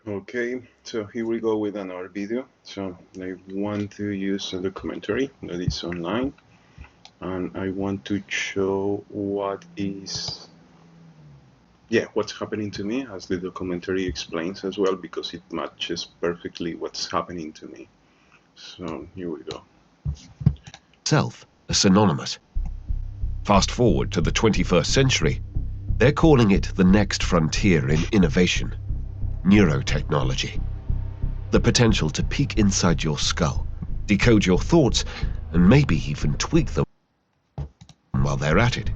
Okay, so here we go with another video. So I want to use a documentary that is online, and I want to show what's happening to me, as the documentary explains as well, because it matches perfectly what's happening to me. So here we go. Self are synonymous. Fast forward to the 21st century, they're calling it the next frontier in innovation, neurotechnology. The potential to peek inside your skull, decode your thoughts, and maybe even tweak them while they're at it.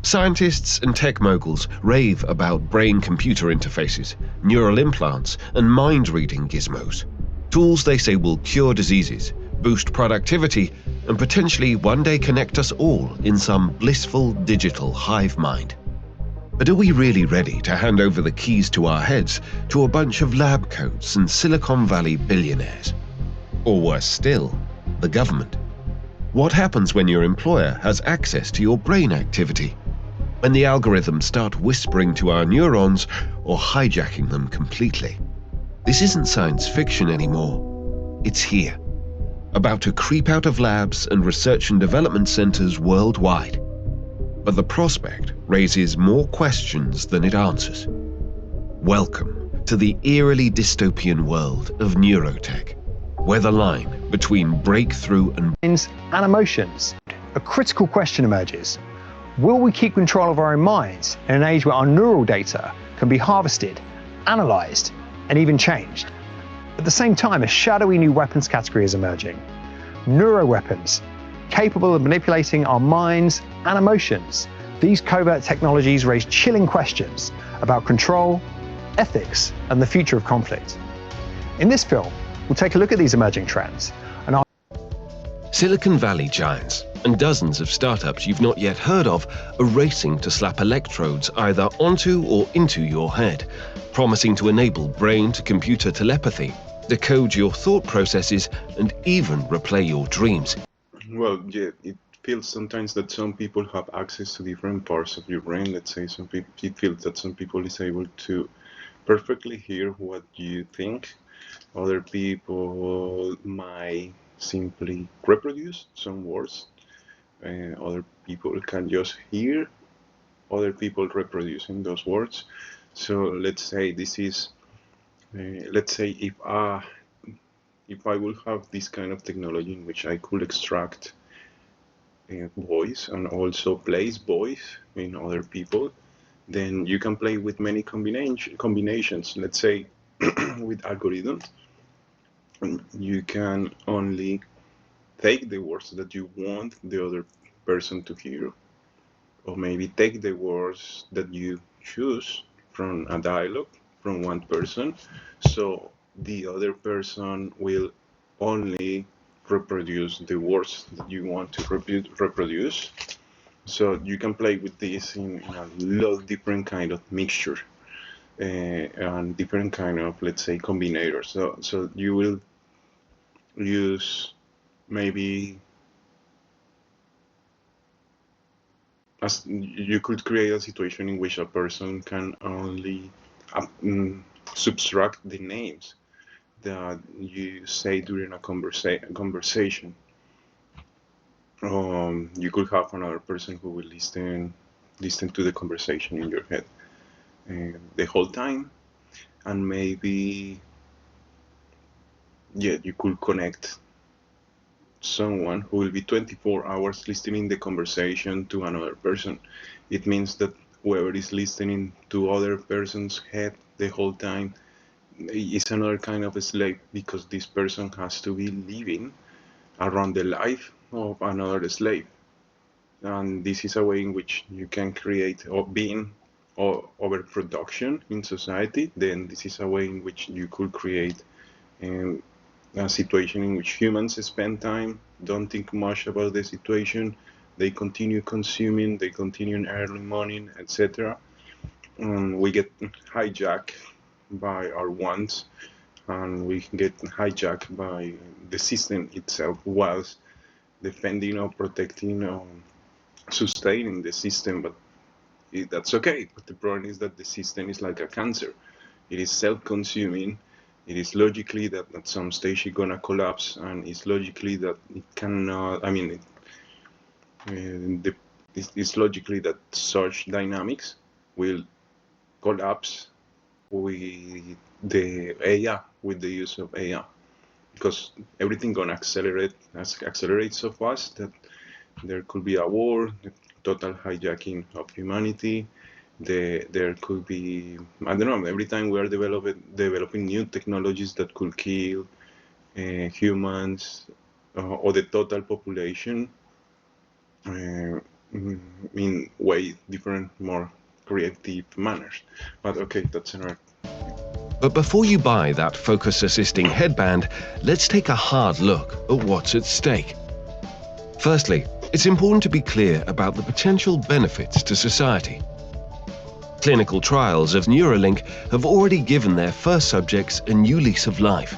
Scientists and tech moguls rave about brain-computer interfaces, neural implants, and mind-reading gizmos. Tools they say will cure diseases, boost productivity, and potentially one day connect us all in some blissful digital hive mind. But are we really ready to hand over the keys to our heads to a bunch of lab coats and Silicon Valley billionaires? Or worse still, the government? What happens when your employer has access to your brain activity? When the algorithms start whispering to our neurons or hijacking them completely? This isn't science fiction anymore. It's here, about to creep out of labs and research and development centers worldwide. But the prospect raises more questions than it answers. Welcome to the eerily dystopian world of neurotech, where the line between breakthrough and emotions. A critical question emerges. Will we keep control of our own minds in an age where our neural data can be harvested, analyzed, and even changed? At the same time, a shadowy new weapons category is emerging. Neuroweapons, capable of manipulating our minds and emotions. These covert technologies raise chilling questions about control, ethics, and the future of conflict. In this film, we'll take a look at these emerging trends and our Silicon Valley giants and dozens of startups you've not yet heard of are racing to slap electrodes either onto or into your head, promising to enable brain-to-computer telepathy, decode your thought processes, and even replay your dreams. Well, yeah, it feels sometimes that some people have access to different parts of your brain. Let's say it feels that some people is able to perfectly hear what you think. Other people might simply reproduce some words. Other people can just hear other people reproducing those words. So let's say this is, let's say if I will have this kind of technology in which I could extract voice and also place voice in other people, then you can play with many combinations. Let's say with algorithms, you can only take the words that you want the other person to hear, or maybe take the words that you choose from a dialogue from one person, so the other person will only reproduce the words that you want to reproduce. So you can play with this in a lot of different kind of mixture and different kind of, let's say, combinators. So you will use maybe, as you could create a situation in which a person can only subtract the names that you say during a conversation. You could have another person who will listen to the conversation in your head the whole time, and maybe you could connect someone who will be 24 hours listening the conversation to another person. It means that whoever is listening to other person's head the whole time is another kind of a slave, because this person has to be living around the life of another slave. And this is a way in which you can create being or overproduction in society. Then this is a way in which you could create a situation in which humans spend time, don't think much about the situation, they continue consuming, they continue earning money, etc. We get hijacked by our wants, and we get hijacked by the system itself, whilst defending or protecting or sustaining the system. But that's okay. But the problem is that the system is like a cancer. it is self-consuming. It is logically that at some stage it's gonna collapse, and it's logically that it cannot. I mean, it's logically that such dynamics will collapse with the AI, with the use of AI, because everything gonna accelerate so fast that there could be a war, the total hijacking of humanity. There could be, I don't know, every time we are developing new technologies that could kill humans or the total population in way different, more creative manners. But okay, that's another. But before you buy that focus-assisting headband, let's take a hard look at what's at stake. Firstly, it's important to be clear about the potential benefits to society. Clinical trials of Neuralink have already given their first subjects a new lease of life.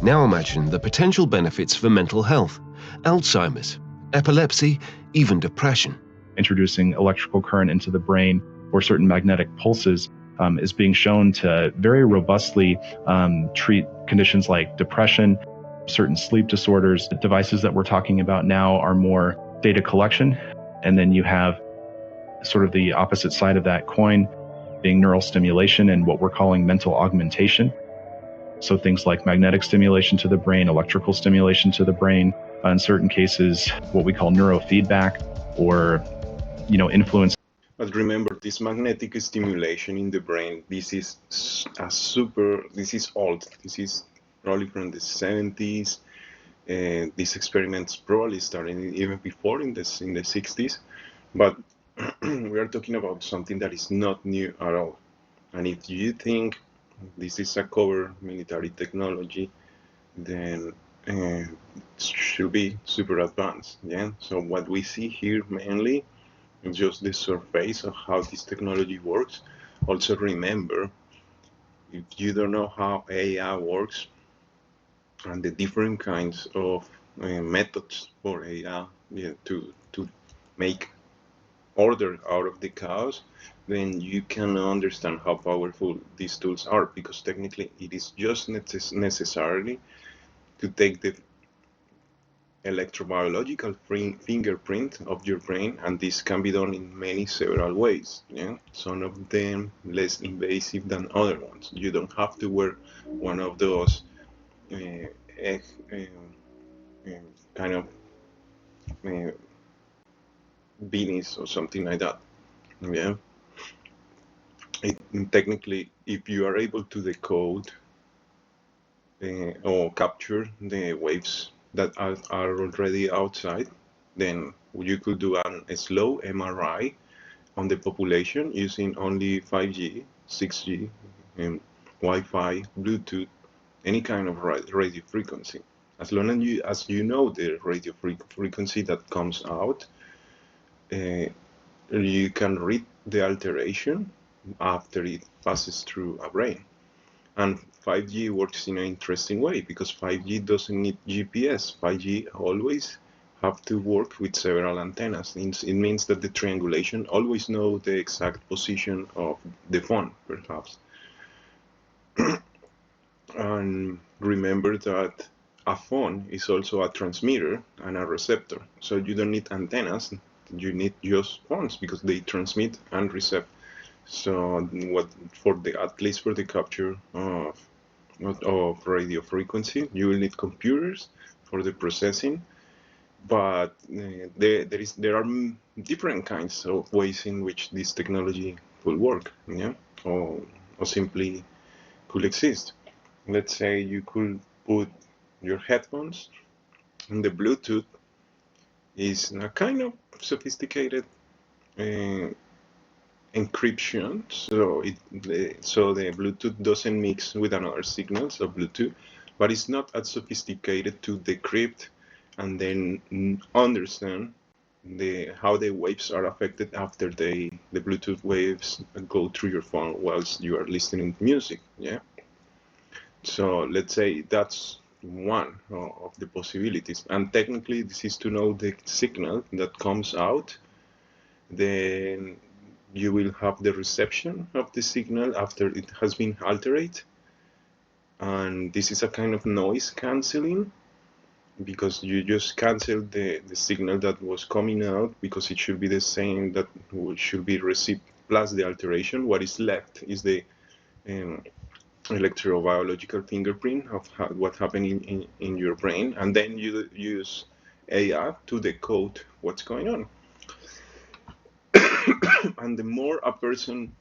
Now imagine the potential benefits for mental health, Alzheimer's, epilepsy, even depression. Introducing electrical current into the brain or certain magnetic pulses is being shown to very robustly treat conditions like depression, certain sleep disorders. The devices that we're talking about now are more data collection, and then you have sort of the opposite side of that coin being neural stimulation and what we're calling mental augmentation. So things like magnetic stimulation to the brain, electrical stimulation to the brain, in certain cases, what we call neurofeedback or influence. But remember, this magnetic stimulation in the brain, this is old. This is probably from the 70s. These experiments probably started even before in the 60s. But we are talking about something that is not new at all. And if you think this is a cover military technology, then it should be super advanced. Yeah. So what we see here mainly is just the surface of how this technology works. Also remember, if you don't know how AI works and the different kinds of methods for AI to make order out of the chaos, then you can understand how powerful these tools are, because technically it is just necessarily to take the electrobiological fingerprint of your brain, and this can be done in several ways. Yeah, some of them less invasive than other ones. You don't have to wear one of those kind of beanies or something like that. Yeah. Technically, if you are able to decode or capture the waves that are already outside, then you could do a slow MRI on the population using only 5G, 6G, Wi-Fi, Bluetooth, any kind of radio frequency. As long as you know the radio frequency that comes out, you can read the alteration after it passes through a brain. And 5G works in an interesting way, because 5G doesn't need GPS. 5G always have to work with several antennas. It means that the triangulation always know the exact position of the phone, perhaps. And remember that a phone is also a transmitter and a receptor. So you don't need antennas, you need just phones, because they transmit and receive. So at least for the capture of radio frequency, you will need computers for the processing. But there are different kinds of ways in which this technology will work, yeah, or simply could exist. Let's say you could put your headphones, and the Bluetooth is a kind of sophisticated encryption, so the Bluetooth doesn't mix with another signals of Bluetooth, but it's not as sophisticated to decrypt and then understand how the waves are affected after the Bluetooth waves go through your phone whilst you are listening to music. Yeah. So let's say that's one of the possibilities, and technically this is to know the signal that comes out. Then you will have the reception of the signal after it has been altered, and this is a kind of noise cancelling, because you just cancel the signal that was coming out, because it should be the same that should be received plus the alteration. What is left is the electrobiological fingerprint of what happened in your brain, and then you use AI to decode what's going on. And the more a person,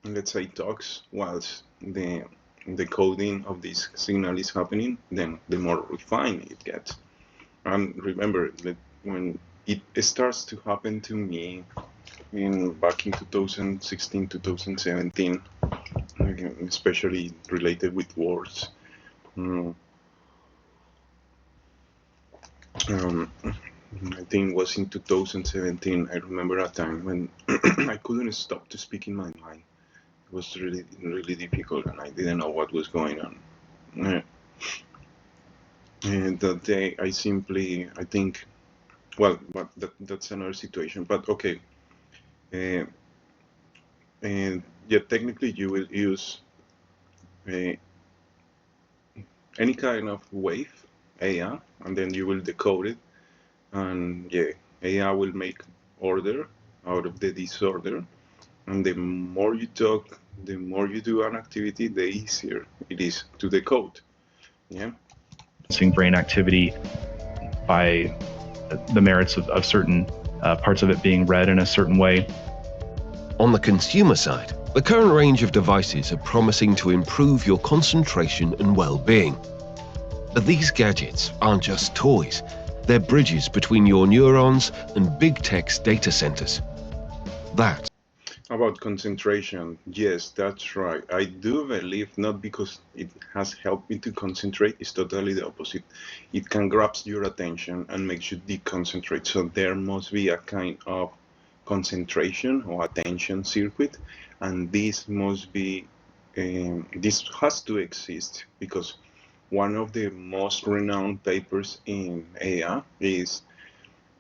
let's say, talks whilst the coding of this signal is happening, then the more refined it gets. And remember that when it starts to happen to me back in 2016, 2017, especially related with words. I think it was in 2017. I remember a time when I couldn't stop to speak in my mind. It was really, really difficult, and I didn't know what was going on. And that day, I think, well, but that's another situation. But okay, and yeah, technically, you will use any kind of wave, AI, and then you will decode it, and yeah, AI will make order out of the disorder. And the more you talk, the more you do an activity, the easier it is to decode. Yeah. Seeing brain activity by the merits of certain parts of it being read in a certain way. On the consumer side, the current range of devices are promising to improve your concentration and well-being. But these gadgets aren't just toys. They're bridges between your neurons and big tech's data centers. That About concentration, yes, that's right. I do believe, not because it has helped me to concentrate, it's totally the opposite. It can grab your attention and makes you deconcentrate. So there must be a kind of concentration or attention circuit, and this must be, this has to exist, because one of the most renowned papers in AI is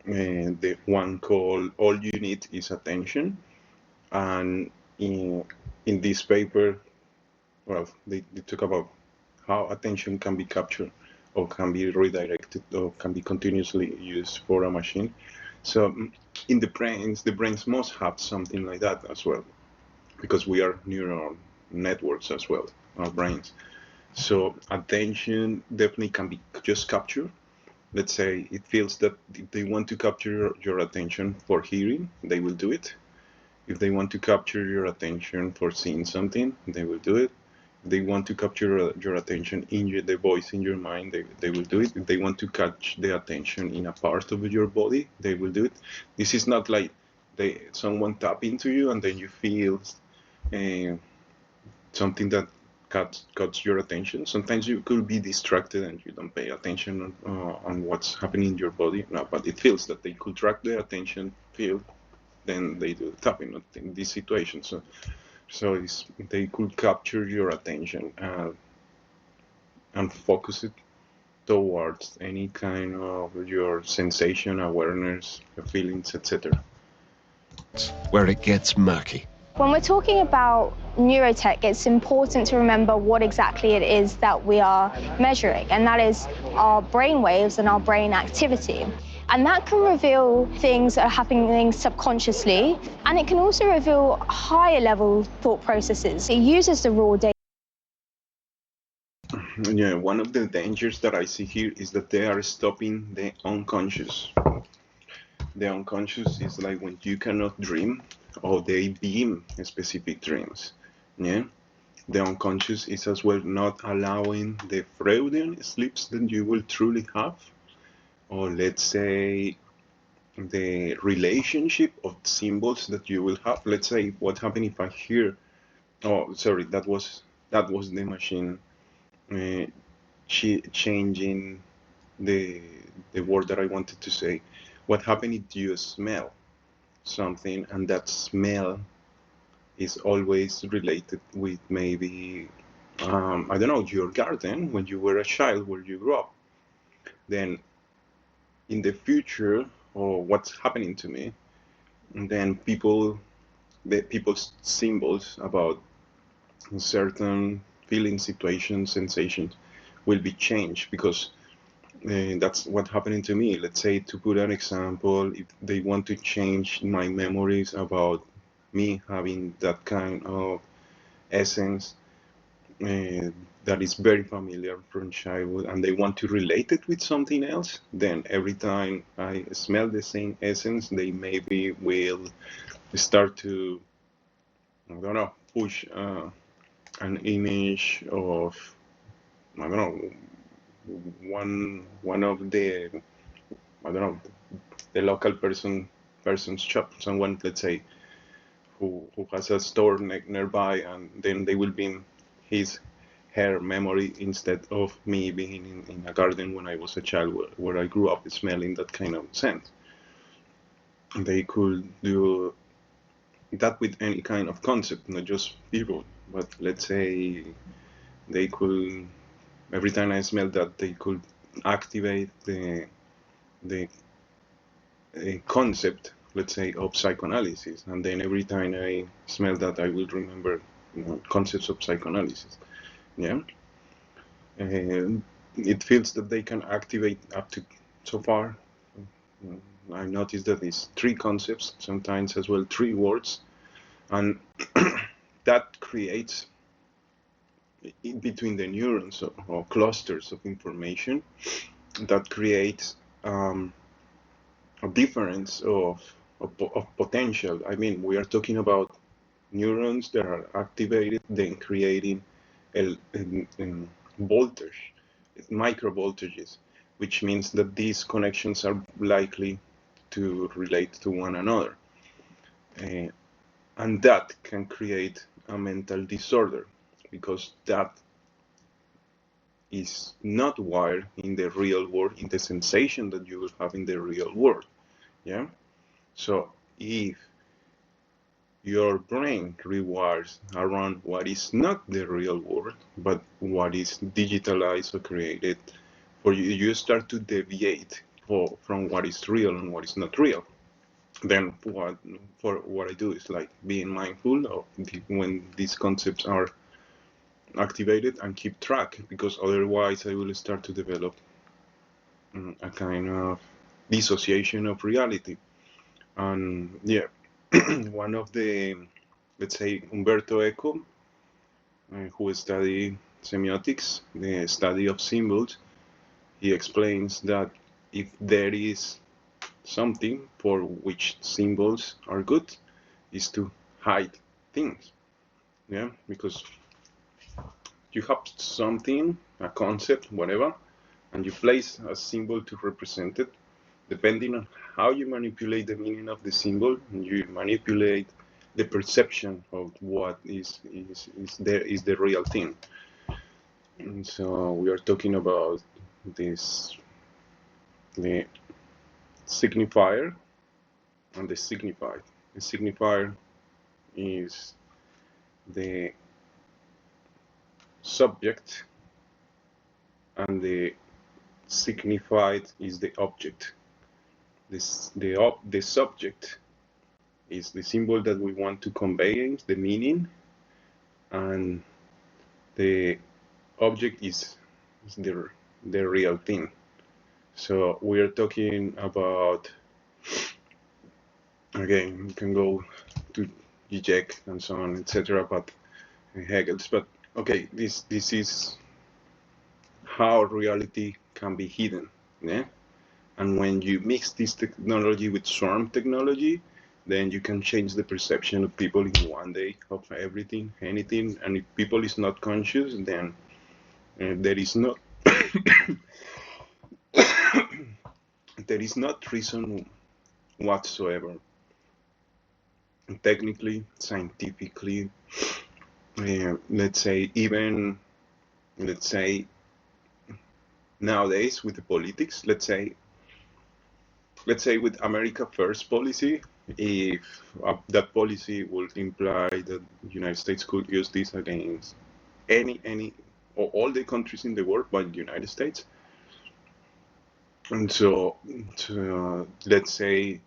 the one called "All You Need Is Attention." And in this paper, well, they talk about how attention can be captured or can be redirected or can be continuously used for a machine. So in the brains must have something like that as well, because we are neural networks as well, our brains. So attention definitely can be just captured. Let's say it feels that if they want to capture your attention for hearing, they will do it. If they want to capture your attention for seeing something, they will do it. If they want to capture your attention in the voice in your mind, they will do it. If they want to catch the attention in a part of your body, they will do it. This is not like someone tap into you and then you feel something that cuts your attention. Sometimes you could be distracted and you don't pay attention on what's happening in your body. No, but it feels that they could track the attention field, then they do the tapping in this situation. So they could capture your attention and focus it towards any kind of your sensation, awareness, feelings, etc. where it gets murky. When we're talking about neurotech, it's important to remember what exactly it is that we are measuring, and that is our brain waves and our brain activity. And that can reveal things that are happening subconsciously, and it can also reveal higher level thought processes. It uses the raw data. Yeah, one of the dangers that I see here is that they are stopping the unconscious. The unconscious is like when you cannot dream, or they beam specific dreams. Yeah, the unconscious is as well not allowing the Freudian sleeps that you will truly have, or let's say the relationship of symbols that you will have. Let's say what happened if I hear, oh sorry, that was the machine changing the word that I wanted to say. What happened if you smell something and that smell is always related with maybe I don't know, your garden when you were a child, where you grew up? Then in the future, or what's happening to me, and then people the people's symbols about certain feelings, situations, sensations will be changed, because that's what happening to me. Let's say, to put an example, if they want to change my memories about me having that kind of essence that is very familiar from childhood, and they want to relate it with something else, then every time I smell the same essence, they maybe will start to, I don't know, push an image of, I don't know, one of the, I don't know, the local person's shop, someone, let's say, who has a store nearby, and then they will be his her memory instead of me being in a garden when I was a child, where I grew up smelling that kind of scent. They could do that with any kind of concept, not just people, but let's say they could, every time I smell that, they could activate the concept, let's say, of psychoanalysis, and then every time I smell that, I will remember, concepts of psychoanalysis. Yeah, and it feels that they can activate up to, so far, I noticed that it's 3 concepts, sometimes as well 3 words, and that creates in between the neurons, or clusters of information, that creates a difference of potential. I mean, we are talking about neurons that are activated, then creating a voltage, micro voltages, which means that these connections are likely to relate to one another. And that can create a mental disorder, because that is not wired in the real world, in the sensation that you will have in the real world. Yeah. So if your brain rewires around what is not the real world, but what is digitalized or created for you, you start to deviate from what is real and what is not real. Then what I do is like being mindful of when these concepts are activated, and keep track, because otherwise I will start to develop a kind of dissociation of reality. And yeah, one of the, let's say, Umberto Eco, who studied semiotics, the study of symbols, he explains that if there is something for which symbols are good, is to hide things. Yeah, because you have something, a concept, whatever, and you place a symbol to represent it. Depending on how you manipulate the meaning of the symbol, you manipulate the perception of what is the real thing. And so we are talking about this, the signifier and the signified. The signifier is the subject, and the signified is the object. The subject is the symbol that we want to convey the meaning, and the object is the real thing. So we are talking about, again, we can go to Zizek and so on, etc., but Hegel's. But okay, this is how reality can be hidden. Yeah? And when you mix this technology with swarm technology, then you can change the perception of people in one day of everything, anything. And if people is not conscious, then there is no there is not reason whatsoever, technically, scientifically, let's say nowadays with the politics, let's say with America First policy, if that policy would imply that the United States could use this against any or all the countries in the world but the United States. And so let's say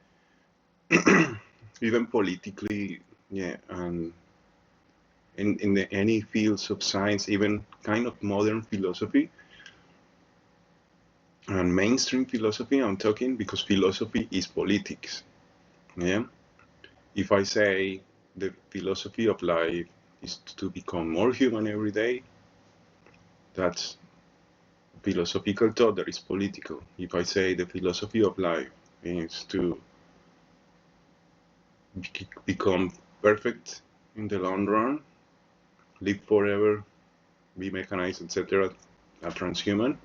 even politically, Yeah, and in any fields of science, even kind of modern philosophy and mainstream philosophy, I'm talking, because philosophy is politics. Yeah, if I say the philosophy of life is to become more human every day, that's philosophical thought that is political. If I say the philosophy of life is to become perfect in the long run, live forever, be mechanized, etc., a transhuman,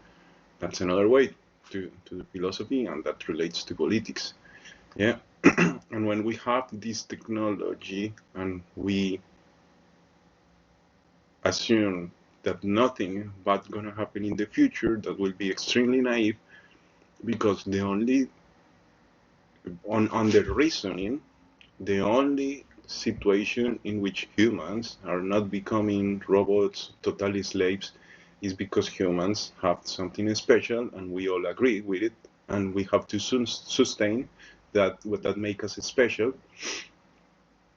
that's another way to the philosophy, and that relates to politics. Yeah. And when we have this technology and we assume that nothing bad's gonna happen in the future, that will be extremely naive, because the only on the reasoning, the only situation in which humans are not becoming robots, totally slaves, is because humans have something special and we all agree with it, and we have to sustain that, what that makes us special.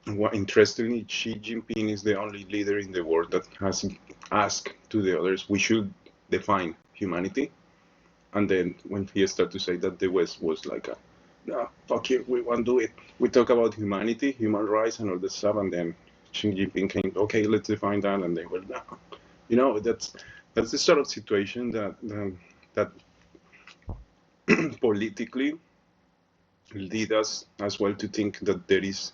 Interestingly, Xi Jinping is the only leader in the world that has asked to the others, we should define humanity. And then when he started to say that, the West was like, no, fuck you, we won't do it. We talk about humanity, human rights, and all this stuff, and then Xi Jinping came, okay, let's define that, and they were, no. You know, that's the sort of situation that politically lead us as well to think that there is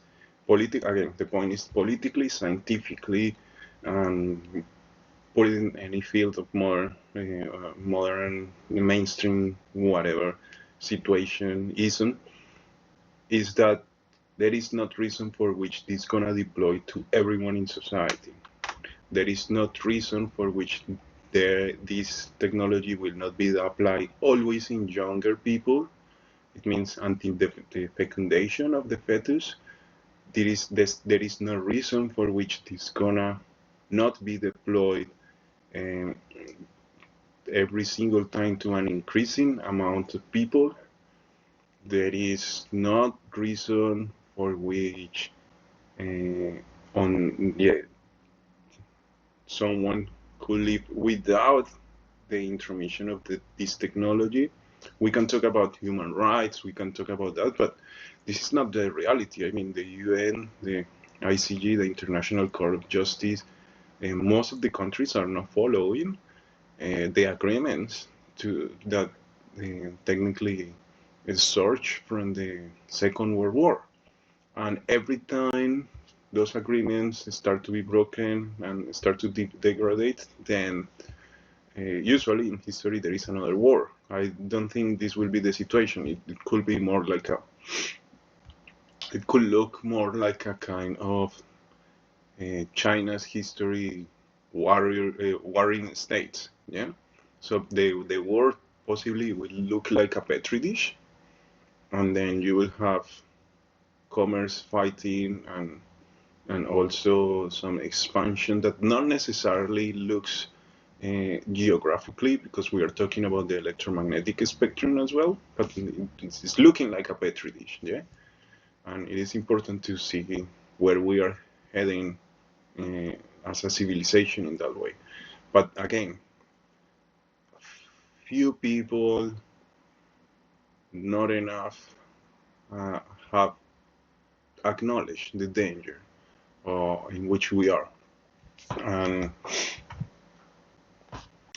again, the point is politically, scientifically, and put it in any field of modern mainstream whatever situation is that there is not reason for which this is gonna deploy to everyone in society. There is not reason for which this technology will not be applied always in younger people. It means until the fecundation of the fetus. There is no reason for which this gonna not be deployed um, every single time to an increasing amount of people. There is not reason for which someone could live without the intromission of this technology. We can talk about human rights, we can talk about that, but this is not the reality. I mean, the UN, the ICJ, the International Court of Justice, most of the countries are not following the agreements that technically surged from the Second World War. And every time those agreements start to be broken and start to degrade, then usually in history there is another war. I don't think this will be the situation. It could be more like it could look more like a kind of China's history warring states. Yeah. So the war possibly will look like a petri dish, and then you will have commerce fighting and also some expansion that not necessarily looks geographically, because we are talking about the electromagnetic spectrum as well, but it's looking like a petri dish, yeah. And it is important to see where we are heading as a civilization in that way. But again, few people, not enough, have acknowledged the danger in which we are. And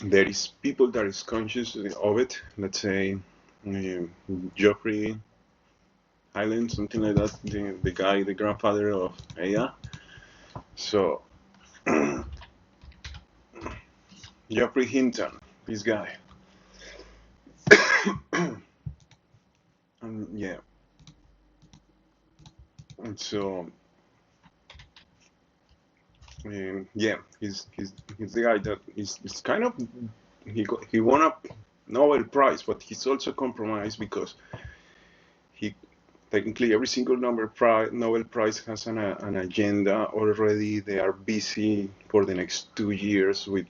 there is people that is conscious of it. Let's say Geoffrey Highland, something like that, the guy, the grandfather of Aya. So Geoffrey Hinton, this guy. And yeah. And so yeah, he's the guy that is kind of he won a Nobel Prize, but he's also compromised because he technically every single Nobel Prize has an agenda already. They are busy for the next 2 years with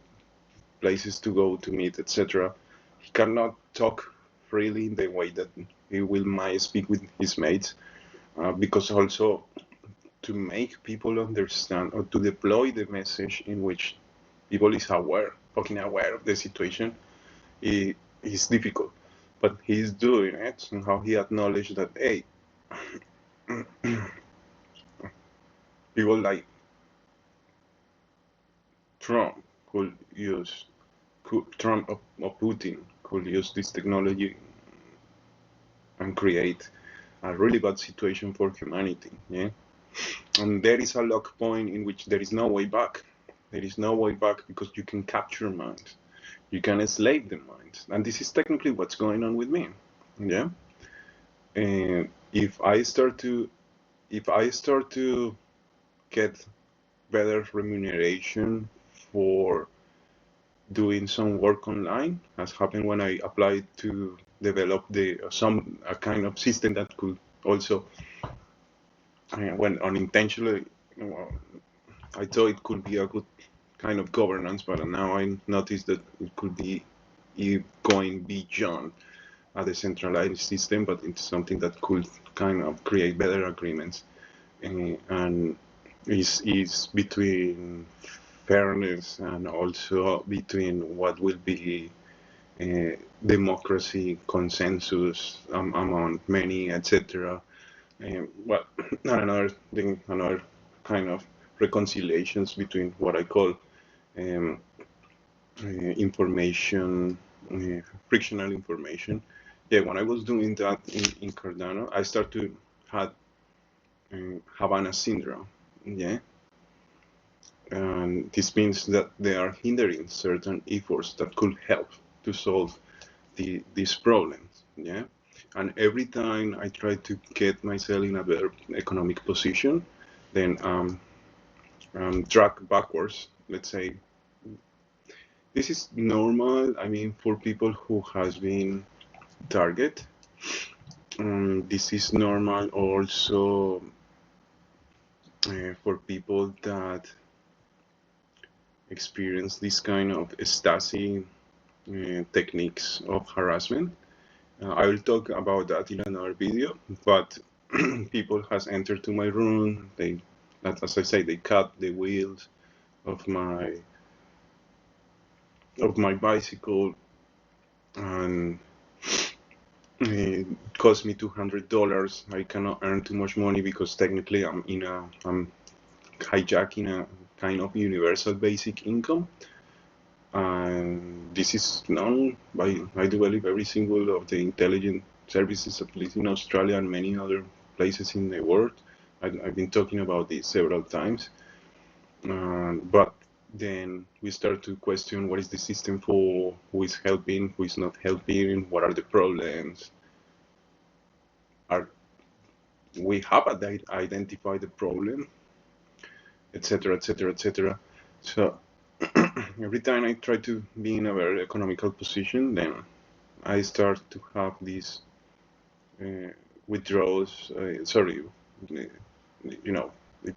places to go to meet, etc. He cannot talk freely in the way that he might speak with his mates, because also to make people understand or to deploy the message in which people is fucking aware of the situation, is difficult. But he's doing it. Somehow he acknowledged that, hey, people like Trump Trump or Putin could use this technology and create a really bad situation for humanity. Yeah, and there is a lock point in which there is no way back. There is no way back because you can capture minds, you can enslave the minds, and this is technically what's going on with me. Yeah, and if I start to get better remuneration for doing some work online, as happened when I applied to develop a kind of system that could also, when unintentionally, I thought it could be a good kind of governance, but now I noticed that it could be going beyond a decentralized system, but it's something that could kind of create better agreements, and is between fairness and also between what will be democracy, consensus among many, etc. Well, another thing, another kind of reconciliations between what I call information, frictional information. Yeah, when I was doing that in Cardano, I started to have Havana syndrome. Yeah, and this means that they are hindering certain efforts that could help to solve these problems. Yeah, and every time I try to get myself in a better economic position, then drag backwards. Let's say this is normal. I mean, for people who has been target, this is normal also for people that experience this kind of Stasi techniques of harassment. I will talk about that in another video, but people has entered to my room. They, as I say, they cut the wheels of my bicycle, and it cost me $200. I cannot earn too much money because technically I'm hijacking a kind of universal basic income. And this is known by, I do believe, every single of the intelligence services, at least in Australia and many other places in the world. I've been talking about this several times. But then we start to question what is the system for, who is helping, who is not helping, what are the problems. We have identified the problem, etc., etc., etc. So every time I try to be in a very economical position, then I start to have these withdrawals. They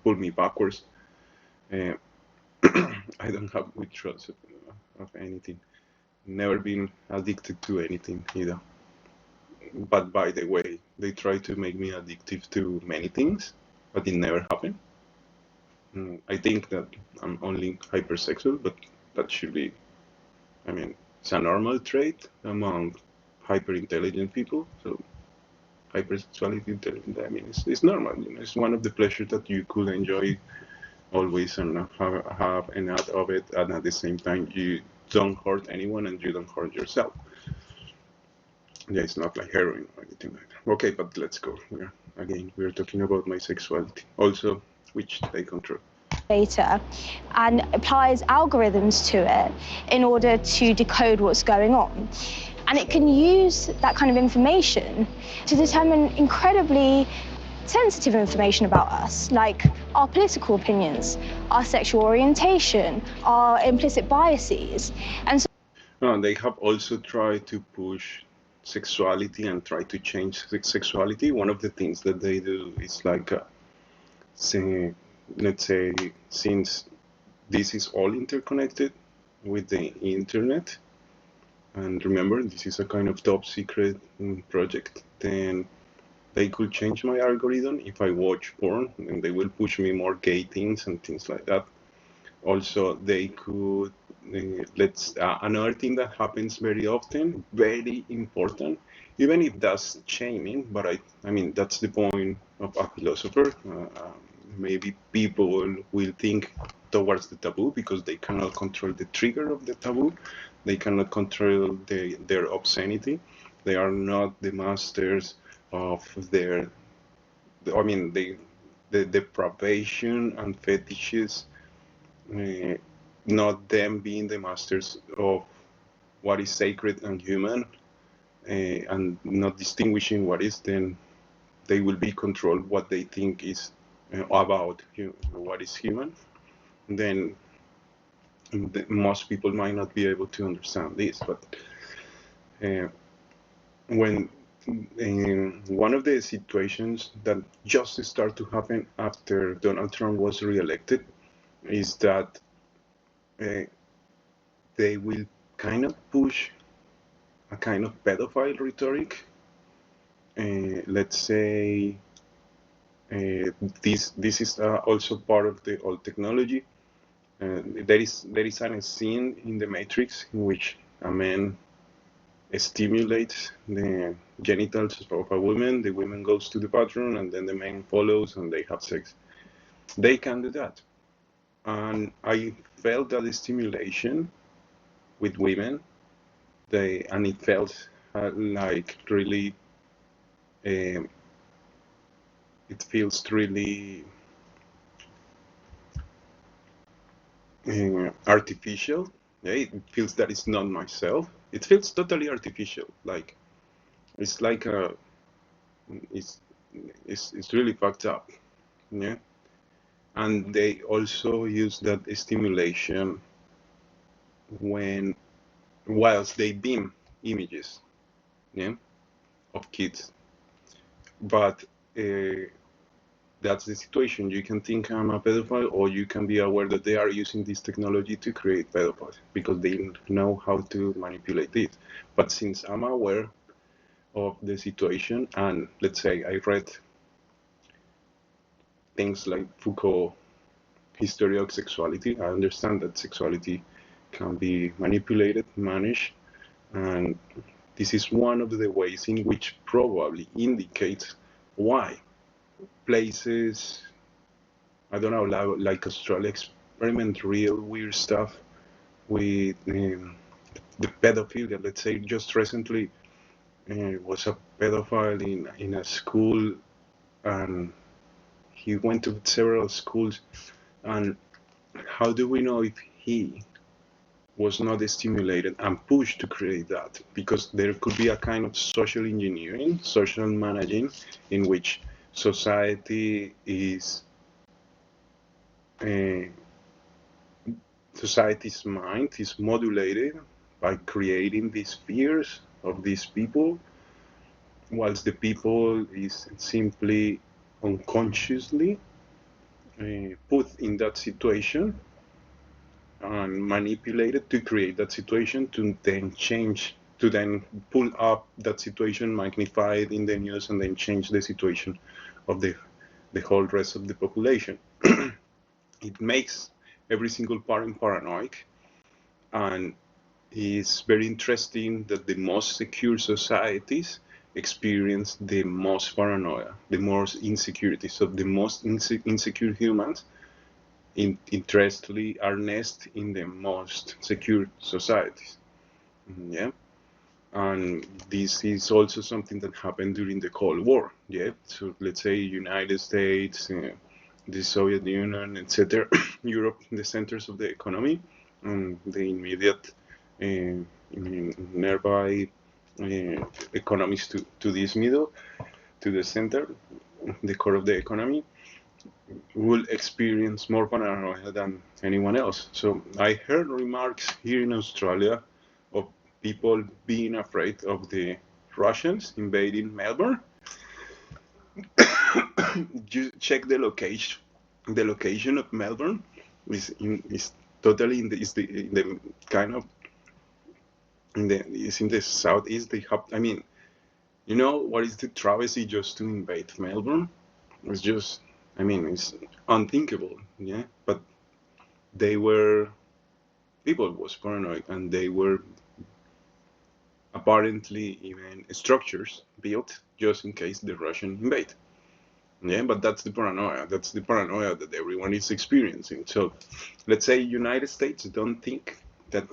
pull me backwards. I don't have withdrawals of anything. Never been addicted to anything either. But by the way, they try to make me addictive to many things, but it never happened. I think that I'm only hypersexual, but that should be, I mean, it's a normal trait among hyper-intelligent people. So hypersexuality, intelligent, I mean, it's normal. You know, it's one of the pleasures that you could enjoy always and have enough of it, and at the same time you don't hurt anyone and you don't hurt yourself. Yeah, it's not like heroin or anything like that. Okay, but let's go. We're talking about my sexuality also, which they control. Data and applies algorithms to it in order to decode what's going on. And it can use that kind of information to determine incredibly sensitive information about us, like our political opinions, our sexual orientation, our implicit biases. And so they have also tried to push sexuality and try to change sexuality. One of the things that they do is like, let's say, since this is all interconnected with the internet, and remember, this is a kind of top secret project, then They could change my algorithm if I watch porn, and they will push me more gay things and things like that. Also, they could, another thing that happens very often, very important, even if that's shaming, but I mean, that's the point of a philosopher. Maybe people will think towards the taboo because they cannot control the trigger of the taboo. They cannot control their obscenity. They are not the masters of their, I mean, the depravation and fetishes, not them being the masters of what is sacred and human, and not distinguishing what is, then they will be controlled what they think is about what is human. Then most people might not be able to understand this, but when one of the situations that just start to happen after Donald Trump was reelected is that they will kind of push a kind of pedophile rhetoric. Let's say this is also part of the old technology. There is a scene in the Matrix in which a man stimulates the genitals of a woman. The woman goes to the bathroom, and then the man follows, and they have sex. They can do that, and I felt that stimulation with women. And it felt like really. It feels really artificial. Yeah, it feels that it's not myself. It feels totally artificial. Like it's like it's really fucked up. Yeah, and they also use that stimulation whilst they beam images, yeah, of kids. But that's the situation. You can think I'm a pedophile, or you can be aware that they are using this technology to create pedophiles because they know how to manipulate it. But since I'm aware of the situation, and let's say I read things like Foucault, History of Sexuality, I understand that sexuality can be manipulated, managed, and this is one of the ways in which probably indicates why places, I don't know, like Australia, experiment real weird stuff with the pedophilia. Let's say just recently was a pedophile in a school, and he went to several schools. And how do we know if he was not stimulated and pushed to create that? Because there could be a kind of social engineering, social managing, in which society is society's mind is modulated by creating these fears of these people, whilst the people is simply unconsciously put in that situation and manipulated to create that situation, to then change, to then pull up that situation, magnify it in the news, and then change the situation of the whole rest of the population. It makes every single parent paranoid, and it's very interesting that the most secure societies experience the most paranoia, the most insecurity. So the most insecure humans, interestingly, are nest in the most secure societies. Yeah, and this is also something that happened during the Cold War. Yeah, so let's say United States, the Soviet Union, etc., Europe, the centers of the economy, and the immediate nearby economies to this middle, to the center, the core of the economy, will experience more paranoia than anyone else. So I heard remarks here in Australia of people being afraid of the Russians invading Melbourne. You check the location. The location of Melbourne is totally in the kind of is in the southeast. They have, I mean, You know what is the travesty just to invade Melbourne? It's just, I mean, it's unthinkable, yeah. But people was paranoid, and they were apparently even structures built just in case the Russian invade. Yeah, but that's the paranoia. That's the paranoia that everyone is experiencing. So, let's say United States don't think that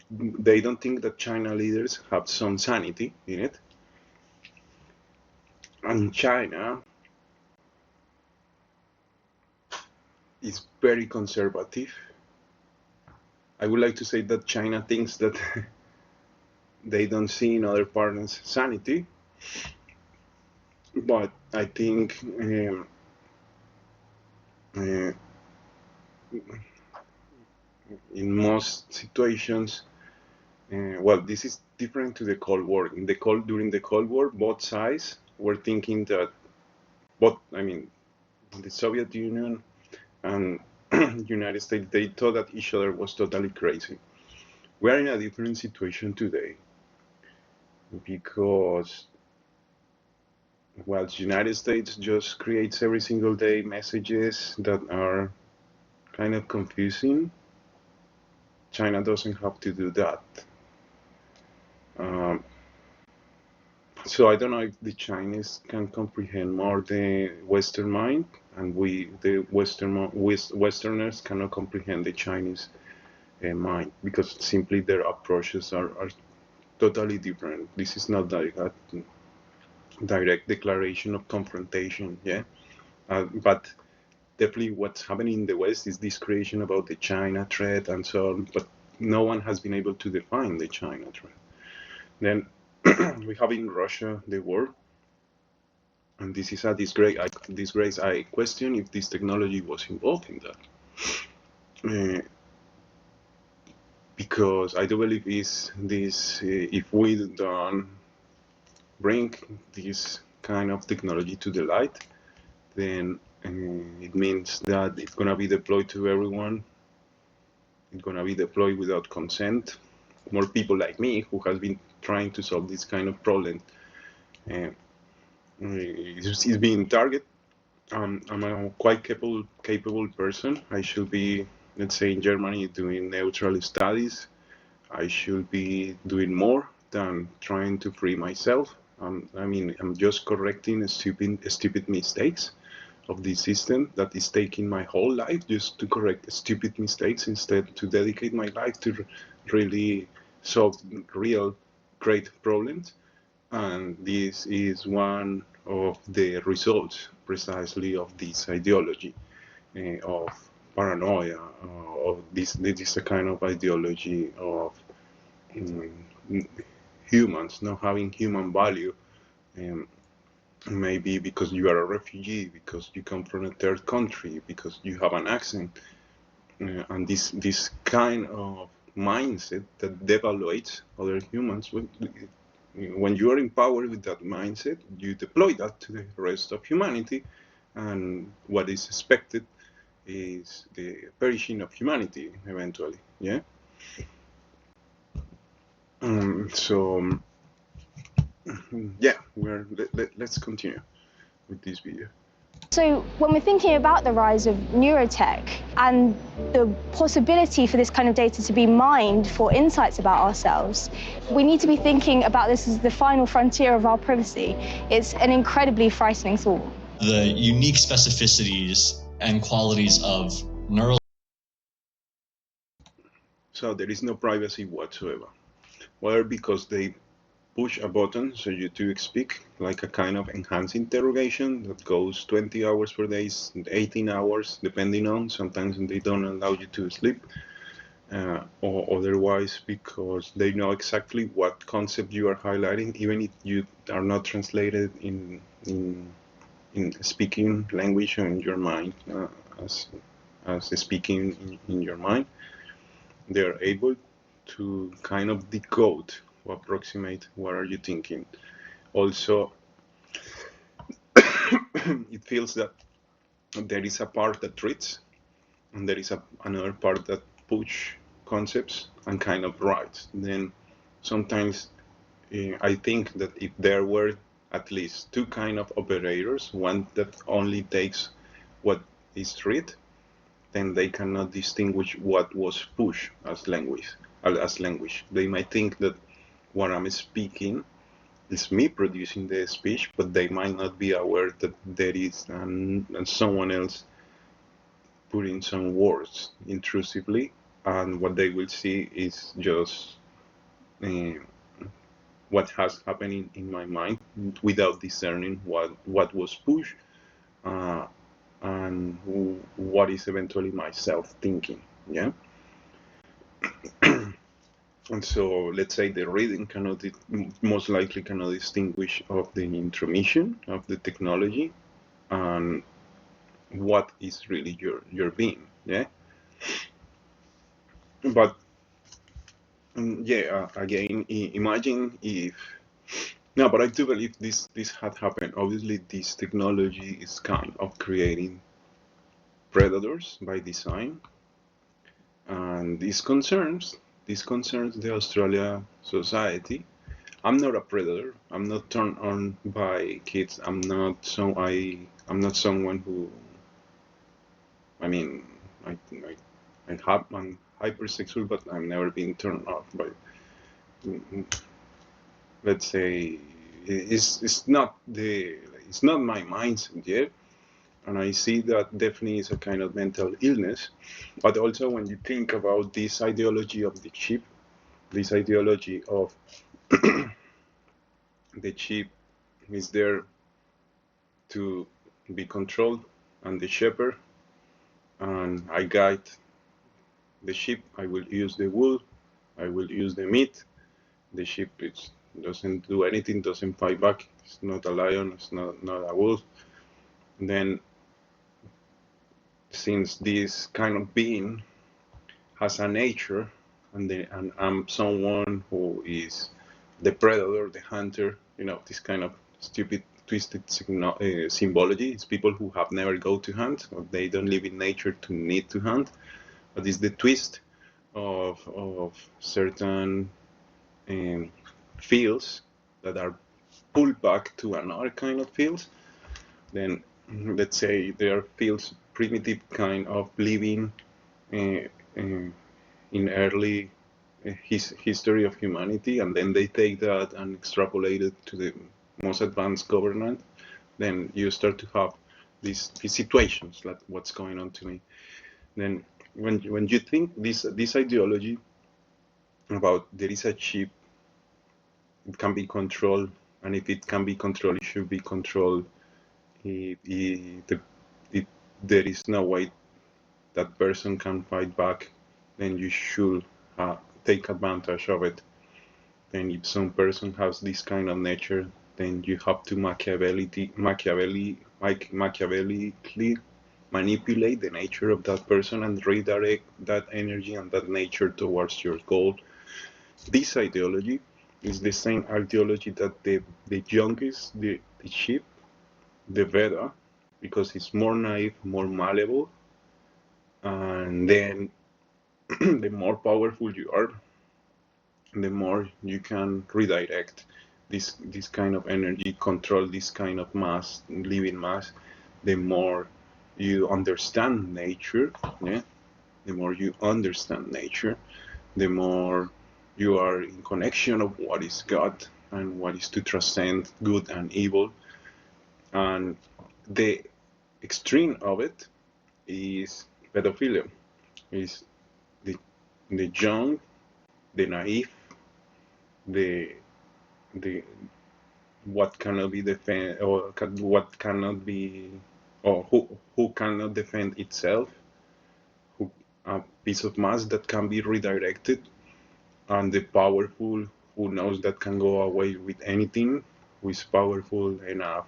they don't think that China leaders have some sanity in it, and China is very conservative. I would like to say that China thinks that they don't see in other partners sanity, but I think uh, in most situations, well, this is different to the Cold War. During the Cold War, both sides were thinking that I mean, the Soviet Union and United States, they thought that each other was totally crazy. We are in a different situation today because, well, the United States just creates every single day messages that are kind of confusing. China doesn't have to do that. Um, so I don't know if the Chinese can comprehend more the Western mind, and the Westerners, cannot comprehend the Chinese mind, because simply their approaches are totally different. This is not like a direct declaration of confrontation, yeah. But definitely what's happening in the West is this creation about the China threat and so on, but no one has been able to define the China threat. Then we have in Russia the war, and this is a disgrace. I question if this technology was involved in that. Because I do believe if we don't bring this kind of technology to the light, then it means that it's going to be deployed to everyone. It's going to be deployed without consent. More people like me, who has been trying to solve this kind of problem, is being targeted. I'm a quite capable person. I should be, let's say, in Germany doing neutral studies. I should be doing more than trying to free myself. I mean, I'm just correcting stupid mistakes of the system that is taking my whole life just to correct stupid mistakes, instead to dedicate my life to really solve real great problems. And this is one of the results precisely of this ideology of paranoia, of this is a kind of ideology of humans not having human value, maybe because you are a refugee, because you come from a third country, because you have an accent, and this kind of mindset that devaluates other humans. When you are in power with that mindset, you deploy that to the rest of humanity, and what is expected is the perishing of humanity eventually. Yeah. So yeah, let's continue with this video. So when we're thinking about the rise of neurotech and the possibility for this kind of data to be mined for insights about ourselves, we need to be thinking about this as the final frontier of our privacy. It's an incredibly frightening thought. The unique specificities and qualities of neural. So there is no privacy whatsoever. Whether because they push a button so you to speak, like a kind of enhanced interrogation that goes 20 hours per day, 18 hours, depending on, sometimes they don't allow you to sleep, or otherwise because they know exactly what concept you are highlighting, even if you are not translated in speaking language or in your mind, as speaking in your mind. They are able to kind of decode or approximate what are you thinking. Also, it feels that there is a part that treats, and there is another part that push concepts and kind of writes. Then sometimes I think that if there were at least two kind of operators, one that only takes what is read, then they cannot distinguish what was pushed as language. They might think that what I'm speaking is me producing the speech, but they might not be aware that there is someone else putting some words intrusively, and what they will see is just uh, what has happened in my mind without discerning what was pushed and what is eventually my self thinking. Yeah. And so let's say the reading cannot most likely cannot distinguish of the intromission of the technology and what is really your being. Yeah. But yeah, again, imagine if no, but I do believe this had happened. Obviously, this technology is kind of creating predators by design, and this concerns the Australia society. I'm not a predator. I'm not turned on by kids. I'm not someone who. I mean, I'm hypersexual, but I've never been turned off by. Let's say it's not my mindset yet, and I see that definitely is a kind of mental illness. But also, when you think about this ideology of the chip, this ideology of the chip is there to be controlled, and the shepherd, and I guide the sheep. I will use the wool, I will use the meat. The sheep doesn't do anything, doesn't fight back. It's not a lion, it's not a wolf. And then, since this kind of being has a nature, and I'm someone who is the predator, the hunter, this kind of stupid, twisted symbology. It's people who have never go to hunt, or they don't live in nature to need to hunt. But it's the twist of certain fields that are pulled back to another kind of fields. Then, let's say there are fields, primitive kind of living in early history of humanity, and then they take that and extrapolate it to the most advanced government. Then you start to have these situations, like what's going on to me. Then when you think this ideology about there is a chip, it can be controlled, and if it can be controlled, it should be controlled. There is no way that person can fight back, then you should take advantage of it. Then if some person has this kind of nature, then you have to Machiavellically manipulate the nature of that person and redirect that energy and that nature towards your goal. This ideology is the same ideology that the youngest, the sheep, the Veda, because it's more naive, more malleable, and then the more powerful you are, the more you can redirect this kind of energy, control this kind of mass, living mass. The more you understand nature, yeah, the more you understand nature, the more you are in connection of what is God and what is to transcend good and evil. And the extreme of it is pedophilia, is the young, the naive, the what cannot be defend, or what cannot be, or who cannot defend itself, who a piece of mass that can be redirected, and the powerful who knows that can go away with anything, who is powerful enough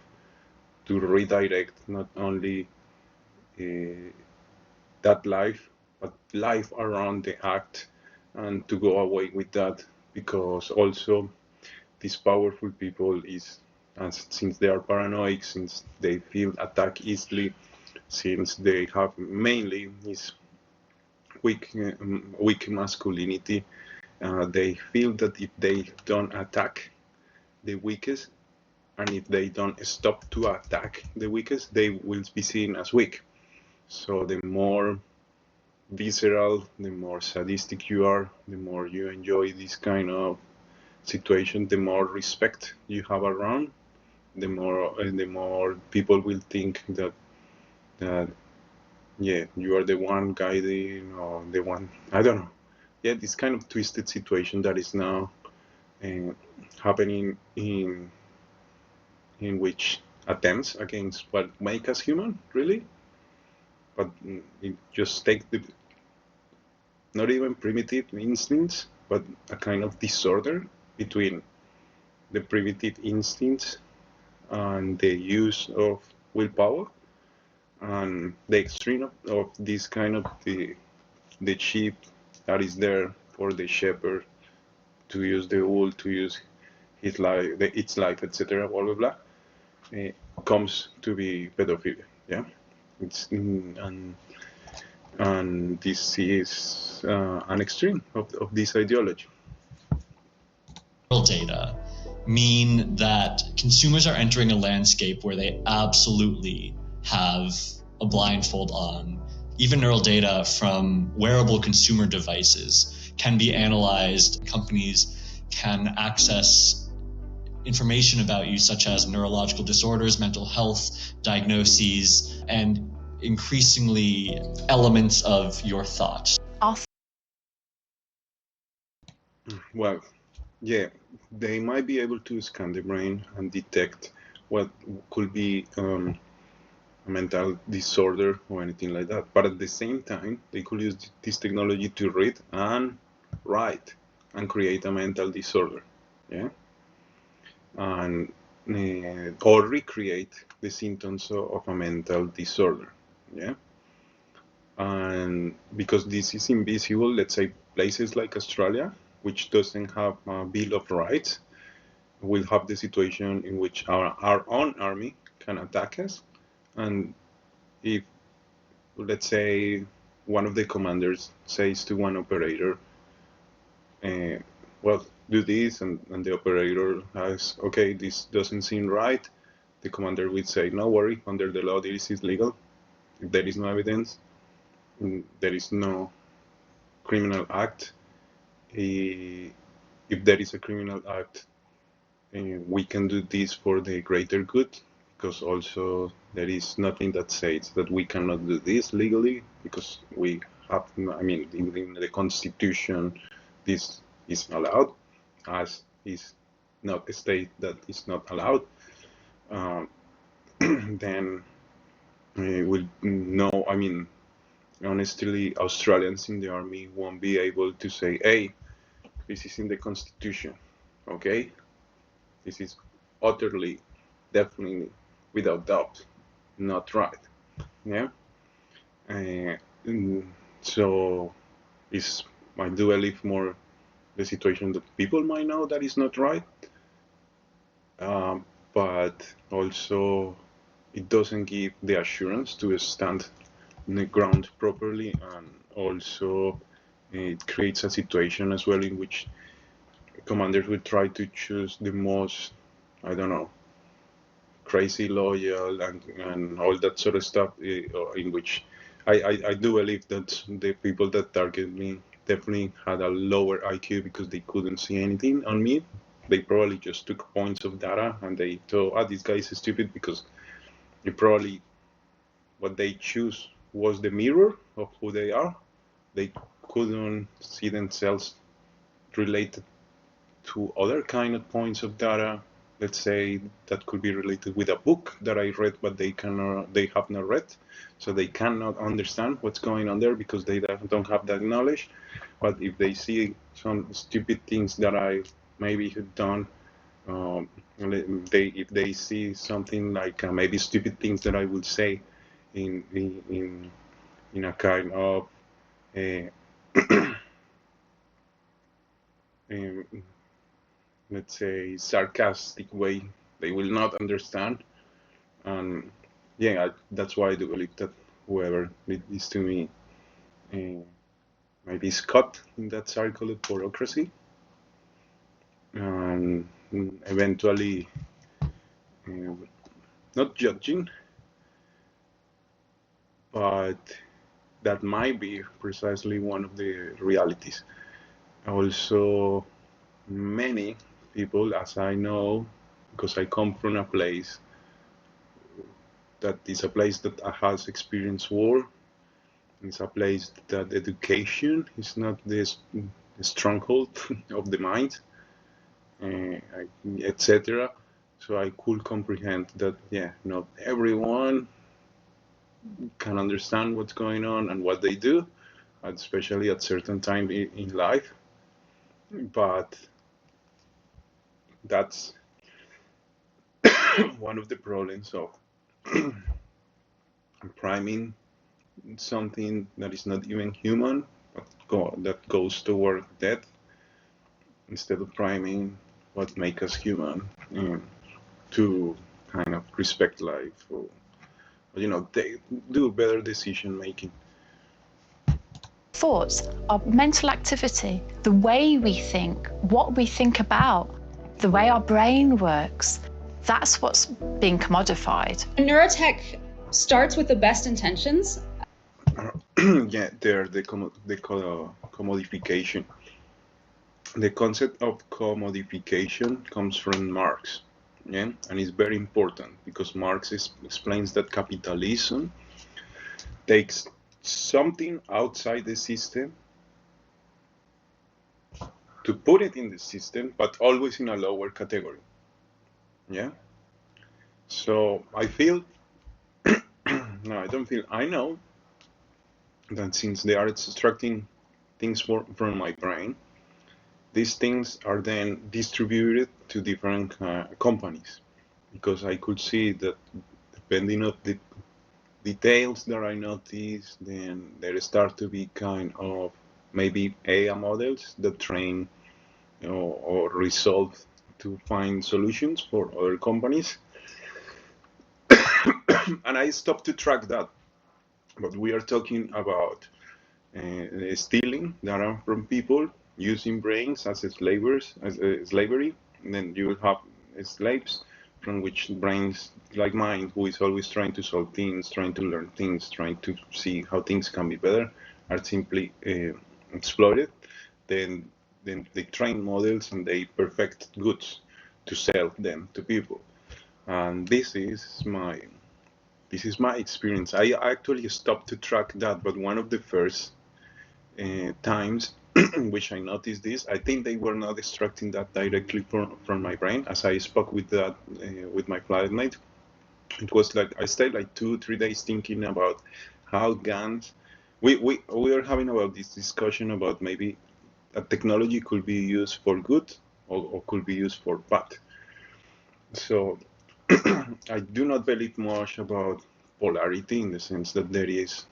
to redirect not only that life, but life around the act, and to go away with that, because also these powerful people is, and since they are paranoid, since they feel attacked easily, since they have mainly this weak masculinity, they feel that if they don't attack, the weakest, and if they don't stop to attack the weakest, they will be seen as weak. So the more visceral, the more sadistic you are, the more you enjoy this kind of situation, the more respect you have around, the more people will think that yeah, you are the one guiding, or the one, I don't know. Yeah, this kind of twisted situation that is now happening in which attempts against what make us human, really, but it just take the not even primitive instincts, but a kind of disorder between the primitive instincts and the use of willpower, and the extreme of this kind of the sheep that is there for the shepherd to use the wool, to use his life, its life, etc. Blah blah blah. Comes to be pedophilia. Yeah, it's and this is an extreme of this ideology. Data mean that consumers are entering a landscape where they absolutely have a blindfold on. Even neural data from wearable consumer devices can be analyzed. Companies can access information about you, such as neurological disorders, mental health diagnoses, and increasingly elements of your thought. Well, yeah, they might be able to scan the brain and detect what could be a mental disorder or anything like that. But at the same time, they could use this technology to read and write and create a mental disorder. Yeah, and or recreate the symptoms of a mental disorder. Yeah, and because this is invisible, let's say places like Australia, which doesn't have a Bill of Rights, will have the situation in which our own army can attack us, and if, let's say, one of the commanders says to one operator, well, do this, and the operator has, okay, this doesn't seem right, the commander would say, no worry, under the law this is legal. If there is no evidence, there is no criminal act. If there is a criminal act, we can do this for the greater good, because also there is nothing that says that we cannot do this legally, because we have, I mean, in the Constitution, this is allowed, as is not a state that is not allowed. Then we'll know, I mean, honestly, Australians in the army won't be able to say, hey, this is in the Constitution, okay? This is utterly, definitely, without doubt, not right. Yeah. So is, I do believe, more the situation that people might know that is not right, but also it doesn't give the assurance to stand on the ground properly, and also it creates a situation as well in which commanders would try to choose the most, I don't know, crazy loyal and all that sort of stuff, in which I do believe that the people that target me definitely had a lower IQ because they couldn't see anything on me. They probably just took points of data and they thought, this guy is stupid, because it probably what they choose was the mirror of who they are. They couldn't see themselves related to other kind of points of data. Let's say that could be related with a book that I read, but they have not read, so they cannot understand what's going on there because they don't have that knowledge. But if they see some stupid things that I maybe have done, if they see something like maybe stupid things that I would say in a kind of let's say sarcastic way, they will not understand. And yeah, that's why I do believe that whoever did this to me maybe is caught in that cycle of bureaucracy. eventually not judging, but that might be precisely one of the realities. Also, many people, as I know, because I come from a place that is a place that has experienced war, it's a place that education is not the stronghold of the mind, etc. So I could comprehend that, yeah, not everyone can understand what's going on and what they do, especially at certain time in life. But that's one of the problems of priming something that is not even human, but that goes toward death, instead of priming what makes us human, to kind of respect life, or they do better decision making. Thoughts, our mental activity, the way we think, what we think about, the way our brain works, that's what's being commodified. Neurotech starts with the best intentions. Yeah, the commodification. The concept of commodification comes from Marx, yeah, and it's very important because Marx explains that capitalism takes something outside the system to put it in the system, but always in a lower category. Yeah. So I feel, no, I don't feel, I know that since they are extracting things from my brain, these things are then distributed to different companies, because I could see that depending on the details that I notice, then there start to be kind of maybe AI models that train or resolve to find solutions for other companies. And I stopped to track that. But we are talking about stealing data from people, using brains as slavery, and then you will have slaves from which brains like mine, who is always trying to solve things, trying to learn things, trying to see how things can be better, are simply exploited. Then they train models and they perfect goods to sell them to people. And this is my experience. I actually stopped to track that, but one of the first times in which I noticed this, I think they were not extracting that directly from my brain. As I spoke with that with my flatmate, it was like I stayed like 2-3 days thinking about how guns. We are having about this discussion about maybe a technology could be used for good or could be used for bad. So I do not believe much about polarity in the sense that there is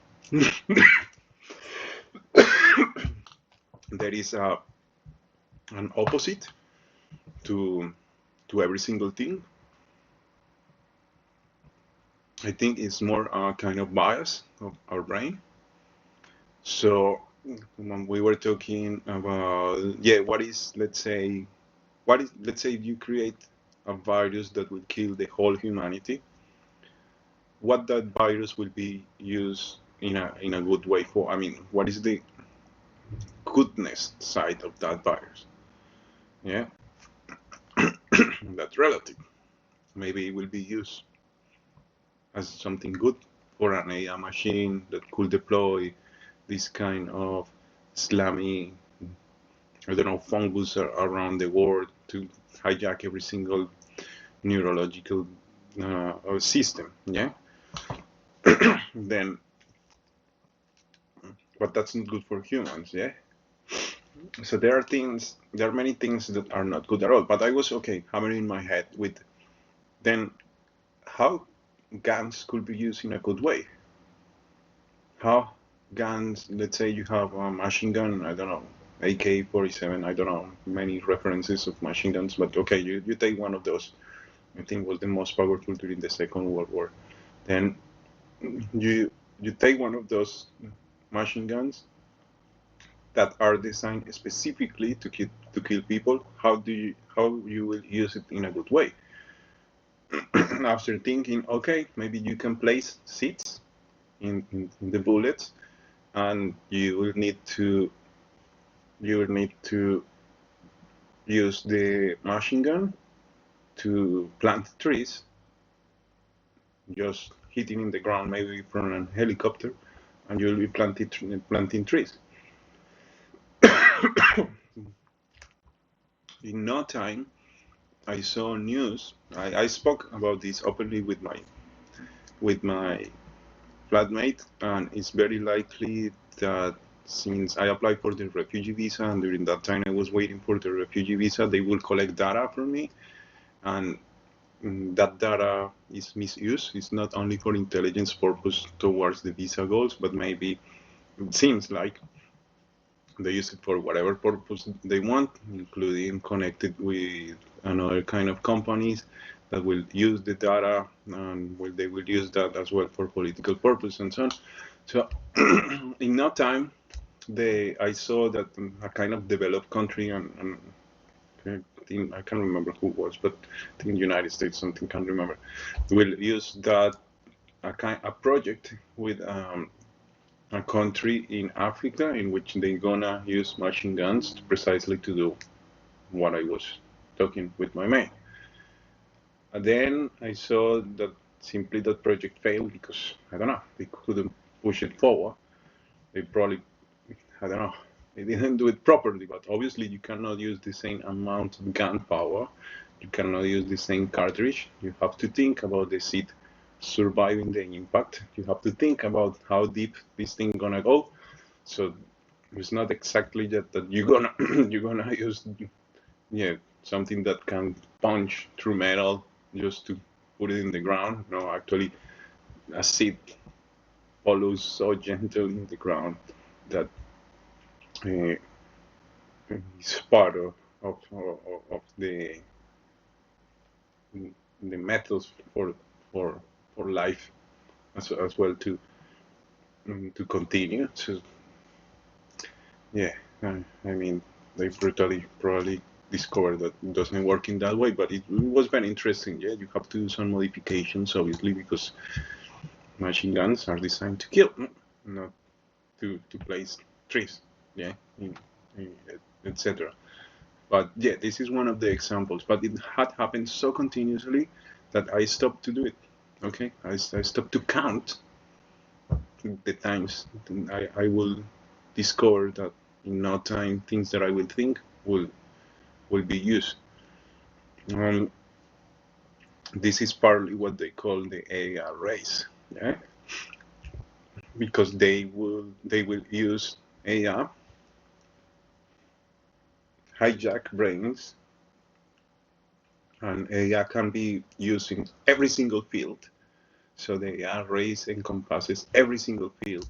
an opposite to every single thing. I think it's more a kind of bias of our brain. So when we were talking about, what is, let's say if you create a virus that will kill the whole humanity, what that virus will be used in a good way for? I mean, what is the goodness side of that virus? Yeah, that's relative. Maybe it will be used as something good for an AI machine that could deploy this kind of slimy, I don't know, fungus around the world to hijack every single neurological system. Yeah. Then, but that's not good for humans. Yeah. So there are many things that are not good at all. But I was hammering in my head with then how guns could be used in a good way. How guns, let's say you have a machine gun, I don't know, AK-47, I don't know, many references of machine guns, but you take one of those, I think was the most powerful during the Second World War. Then you take one of those machine guns that are designed specifically to kill people, how you will use it in a good way. After thinking, okay, maybe you can place seeds in the bullets, and you will need to use the machine gun to plant trees, just hitting in the ground, maybe from a helicopter, and you'll be planting trees. In no time, I saw news. I spoke about this openly with my flatmate, and it's very likely that since I applied for the refugee visa, and during that time I was waiting for the refugee visa, they will collect data from me, and that data is misused. It's not only for intelligence purpose towards the visa goals, but maybe it seems like they use it for whatever purpose they want, including connected with another kind of companies that will use the data, and they will use that as well for political purpose and so on. So in no time, I saw that a kind of developed country, and I can't remember who it was, but I think United States, something, can't remember, will use that a project with a country in Africa in which they're gonna use machine guns precisely to do what I was talking with my mate. And then I saw that simply that project failed because, I don't know, they couldn't push it forward. They probably, I don't know, they didn't do it properly, but obviously you cannot use the same amount of gunpowder. You cannot use the same cartridge. You have to think about the seed surviving the impact. You have to think about how deep this thing gonna go. So it's not exactly that you're gonna use something that can punch through metal just to put it in the ground. No, actually, a seed follows so gentle in the ground that it's part of the methods for life as well to continue. So yeah, I mean, they probably discovered that it doesn't work in that way, but it was very interesting. Yeah, you have to do some modifications, obviously, because machine guns are designed to kill, not to place trees, yeah, etc. But yeah, this is one of the examples. But it had happened so continuously that I stopped to do it. Okay, I stopped to count the times I will discover that in no time things that I will think will be used. This is partly what they call the AI race, yeah, because they will use AI, hijack brains, and AI can be used in every single field. So the AI race encompasses every single field,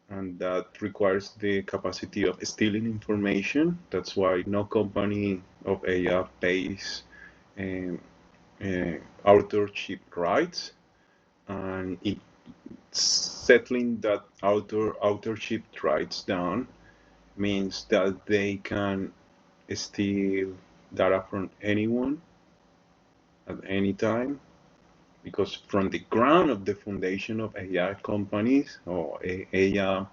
and that requires the capacity of stealing information. That's why no company of AI pays authorship rights, and settling that authorship rights down means that they can steal data from anyone at any time, because from the ground of the foundation of AI companies or AI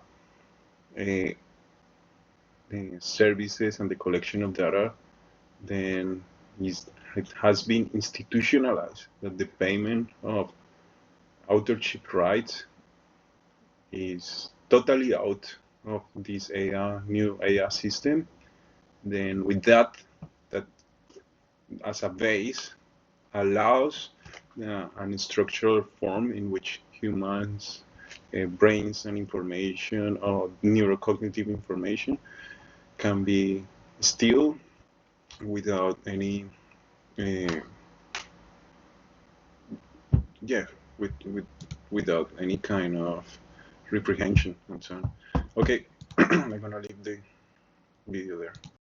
services and the collection of data, then it has been institutionalized that the payment of authorship rights is totally out of this new AI system. Then with that as a base allows an structural form in which humans' brains and information or neurocognitive information can be steal without any without any kind of reprehension and so on. Okay, I'm gonna leave the video there.